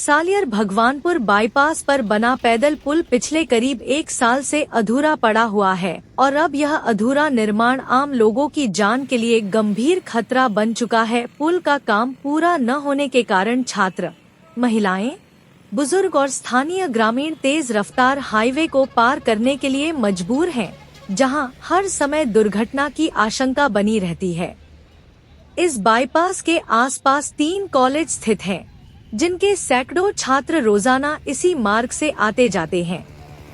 Saliyar Bhagwanpur bypass पर बना पैदल पुल पिछले करीब 1 साल से अधूरा पड़ा हुआ है और अब यह अधूरा निर्माण आम लोगों की जान के लिए गंभीर खतरा बन चुका है। पुल का काम पूरा न होने के कारण छात्र, महिलाएं, बुजुर्ग और स्थानीय ग्रामीण तेज रफ्तार हाईवे को पार करने के लिए मजबूर हैं, जहां हर समय दुर्घटना की आशंका बनी रहती है। इस बाईपास के आसपास 3 कॉलेज स्थित हैं, जिनके सैकड़ों छात्र रोजाना इसी मार्ग से आते जाते हैं।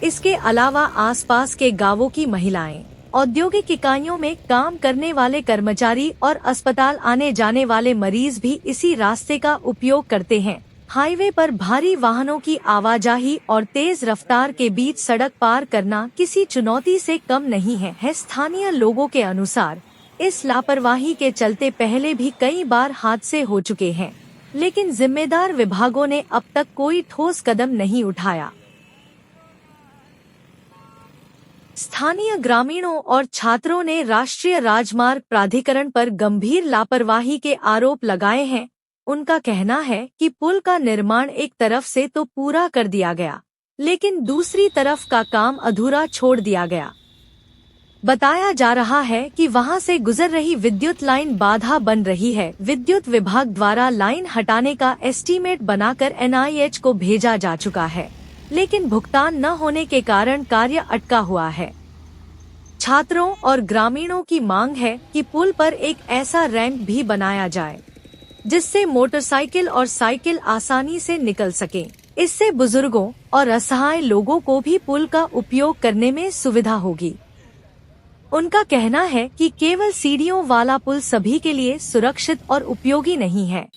इसके अलावा आसपास के गांवों की महिलाएं, औद्योगिक इकाइयों में काम करने वाले कर्मचारी और अस्पताल आने जाने वाले मरीज भी इसी रास्ते का उपयोग करते हैं। हाईवे पर भारी वाहनों की आवाजाही और तेज रफ्तार के बीच सड़क पार करना किसी चुनौती से कम नहीं है। स्थानीय लोगों के अनुसार इस लापरवाही के चलते पहले भी कई बार हादसे हो चुके हैं, लेकिन जिम्मेदार विभागों ने अब तक कोई ठोस कदम नहीं उठाया। स्थानीय ग्रामीणों और छात्रों ने राष्ट्रीय राजमार्ग प्राधिकरण पर गंभीर लापरवाही के आरोप लगाए हैं। उनका कहना है कि पुल का निर्माण एक तरफ से तो पूरा कर दिया गया, लेकिन दूसरी तरफ का काम अधूरा छोड़ दिया गया। बताया जा रहा है कि वहां से गुजर रही विद्युत लाइन बाधा बन रही है। विद्युत विभाग द्वारा लाइन हटाने का एस्टीमेट बनाकर NIH को भेजा जा चुका है, लेकिन भुगतान न होने के कारण कार्य अटका हुआ है। छात्रों और ग्रामीणों की मांग है कि पुल पर एक ऐसा रैंप भी बनाया जाए, जिससे मोटरसाइकिल और साइकिल आसानी से निकल सकें। इससे बुजुर्गों और असहाय लोगों को भी पुल का उपयोग करने में सुविधा होगी। उनका कहना है कि केवल सीढ़ियों वाला पुल सभी के लिए सुरक्षित और उपयोगी नहीं है।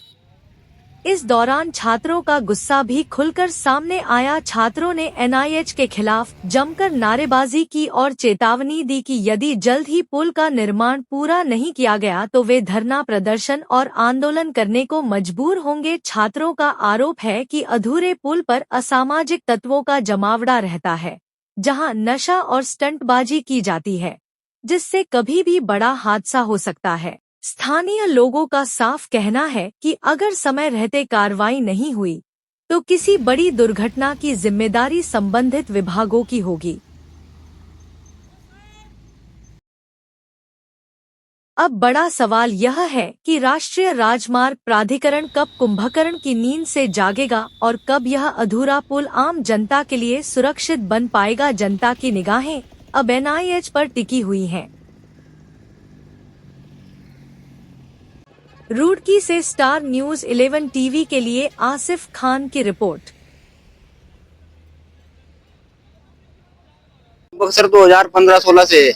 इस दौरान छात्रों का गुस्सा भी खुलकर सामने आया। छात्रों ने NIH के खिलाफ जमकर नारेबाजी की और चेतावनी दी कि यदि जल्द ही पुल का निर्माण पूरा नहीं किया गया तो वे धरना प्रदर्शन और आंदोलन करने को मजबूर होंगे। छात्रों का आरोप है कि अधूरे पुल पर असामाजिक तत्वों का जमावड़ा रहता है, जहां नशा और स्टंटबाजी की जाती है, जिससे कभी भी बड़ा हादसा हो सकता है। स्थानीय लोगों का साफ कहना है कि अगर समय रहते कार्रवाई नहीं हुई तो किसी बड़ी दुर्घटना की जिम्मेदारी संबंधित विभागों की होगी। अब बड़ा सवाल यह है कि राष्ट्रीय राजमार्ग प्राधिकरण कब कुंभकर्ण की नींद से जागेगा और कब यह अधूरा पुल आम जनता के लिए सुरक्षित बन पाएगा। जनता की निगाहें अब NIH पर टिकी हुई हैं। रुड़की से स्टार न्यूज 11 टीवी के लिए आसिफ खान की रिपोर्ट। बक्सर 2015-16 से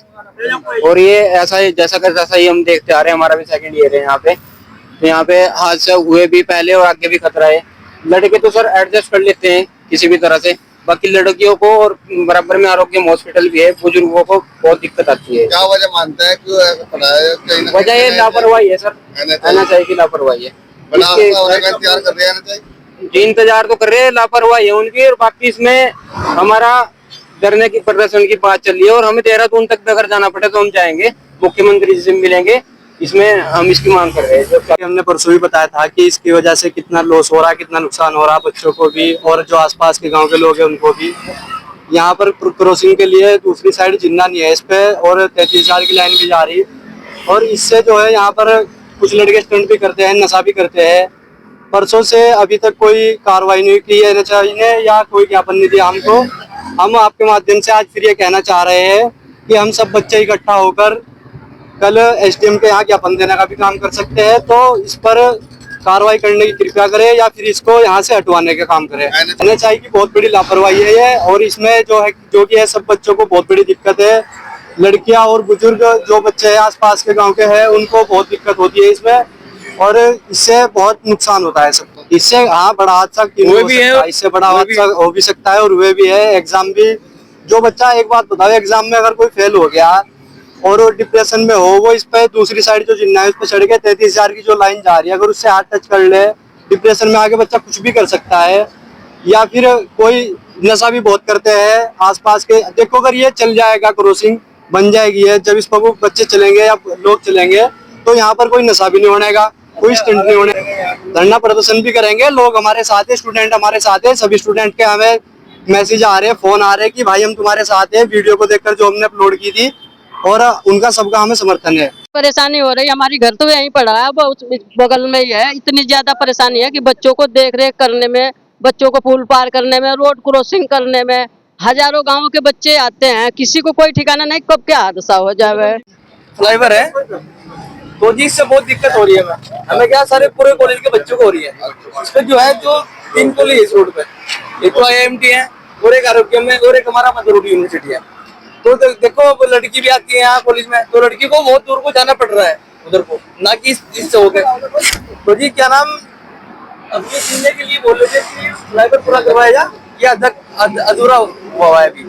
और ये ऐसा ही जैसा ही हम देखते आ रहे हैं। हमारा भी सेकंड ईयर है यहाँ पे, तो यहाँ पे हादसे हुए भी पहले और आगे भी खतरा है। लड़के तो सर एडजस्ट कर लेते हैं किसी भी तरह से, बाकी लड़कियों को और बराबर में आरोग्य हॉस्पिटल भी है, बुजुर्गों को बहुत दिक्कत आती है। क्या वजह मानता है, क्यों ऐसा पड़ा है? वजह ये लापरवाही है सर, NHI की लापरवाही है। इंतजार कर रहे हैं जी, इंतजार तो कर रहे हैं, लापरवाही है उनकी। और बाकी इसमें हमारा धरने की प्रदर्शन की बात चल रही है और हमें देहरादून तक अगर जाना पड़े तो हम जाएंगे, मुख्यमंत्री जी से मिलेंगे। इसमें हम इसकी मांग कर रहे हैं। जो हमने परसों भी बताया था कि इसकी वजह से कितना लॉस हो रहा है, कितना नुकसान हो रहा है बच्चों को भी और जो आसपास के गांव के लोग हैं उनको भी। यहाँ पर क्रॉसिंग के लिए दूसरी साइड जिन्ना नहीं है इस पे, और 33,000 की लाइन भी जा रही है। और इससे जो है यहाँ पर कुछ लड़के स्टंट भी करते हैं, नशा भी करते हैं। परसों से अभी तक कोई कार्रवाई नहीं की है NHI ने या कोई ज्ञापन नहीं दिया हमको। हम आपके माध्यम से आज फिर ये कहना चाह रहे हैं कि हम सब बच्चे इकट्ठा होकर कल SDM के यहाँ ज्ञापन देने का भी काम कर सकते हैं, तो इस पर कार्रवाई करने की कृपया करें या फिर इसको यहाँ से हटवाने का काम करें। NHI की बहुत बड़ी लापरवाही है ये, और इसमें जो कि है सब बच्चों को बहुत बड़ी दिक्कत है। लड़कियां और बुजुर्ग जो बच्चे हैं आसपास के गांव के हैं उनको बहुत दिक्कत होती है इसमें, और इससे बहुत नुकसान होता है सबको। इससे बड़ा हादसा इससे बड़ा हादसा हो भी सकता है और हुए भी है। एग्जाम भी, जो बच्चा, एक बात बताओ, एग्जाम में अगर कोई फेल हो गया और वो डिप्रेशन में हो, वो इस पे दूसरी साइड जो जिन्ना है उस पे चढ़ के 33,000 की जो लाइन जा रही है, अगर उससे हाथ टच कर ले, डिप्रेशन में आके बच्चा कुछ भी कर सकता है। या फिर कोई नशा भी बहुत करते हैं आसपास के। देखो अगर ये चल जाएगा, क्रॉसिंग बन जाएगी है, जब इस पर वो बच्चे चलेंगे या लोग चलेंगे तो यहाँ पर कोई नशा भी नहीं होनेगा, कोई स्टंट नहीं होने। धरना प्रदर्शन भी करेंगे, लोग हमारे साथ है, स्टूडेंट हमारे साथ है, सभी स्टूडेंट के हमें मैसेज आ रहे हैं, फोन आ रहे हैं कि भाई हम तुम्हारे साथ हैं, वीडियो को देखकर जो हमने अपलोड की थी, और उनका सबका हमें समर्थन है। परेशानी हो रही है, हमारी घर तो यहीं पड़ा है, वो उस बगल में ही है। इतनी ज्यादा परेशानी है कि बच्चों को देख रेख करने में, बच्चों को पुल पार करने में, रोड क्रॉसिंग करने में, हजारों गांवों के बच्चे आते हैं, किसी को कोई ठिकाना नहीं कब क्या हादसा हो जाए। फ्लाईओवर है तो जी इससे बहुत दिक्कत हो रही है हमें, क्या सारे पूरे कॉलेज के बच्चों को हो रही है। इस पे जो है जो 3 कॉलेज इस रोड पे, एक तो IIMT है और एक आरोग्य में और एक हमारा मदरोड यूनिवर्सिटी है। तो देखो वो लड़की भी आती है यहाँ कॉलेज में, तो लड़की को बहुत दूर को जाना पड़ रहा है उधर को, ना कि इससे हो गए। तो जी क्या नाम अब ये सुनने के लिए बोल रहे थे कि फ्लाईओवर पूरा करवाया या अधूरा हुआ है अभी।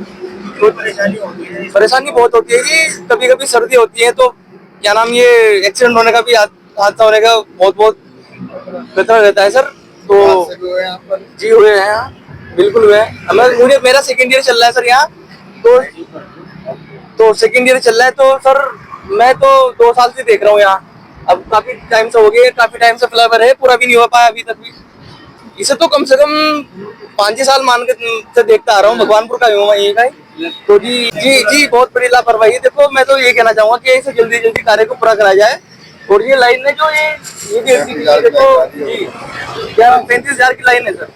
तो परेशानी बहुत होती है जी, कभी कभी सर्दी होती है तो क्या नाम ये एक्सीडेंट होने का भी, हादसा होने का बहुत खतरा रहता है सर। तो जी हुए हैं यहाँ, बिल्कुल हुए हैं। मेरा सेकेंड ईयर चल रहा है सर यहाँ, तो सेकेंड ईयर चल रहा है तो सर मैं तो 2 साल से देख रहा हूँ यहाँ, अब काफी टाइम से हो गए, काफी टाइम से फ्लाईओवर है, पूरा भी नहीं हो पाया अभी तक भी। इसे तो कम से कम 5-6 साल मान के से देखता आ रहा हूँ, भगवानपुर का हूँ यही का ही। तो जी बहुत बड़ी लापरवाही। देखो मैं तो ये कहना चाहूंगा कि इसे जल्दी कार्य को पूरा कराया जाए। और ये लाइन है जो ये देखो जी क्या 35,000 की लाइन है सर।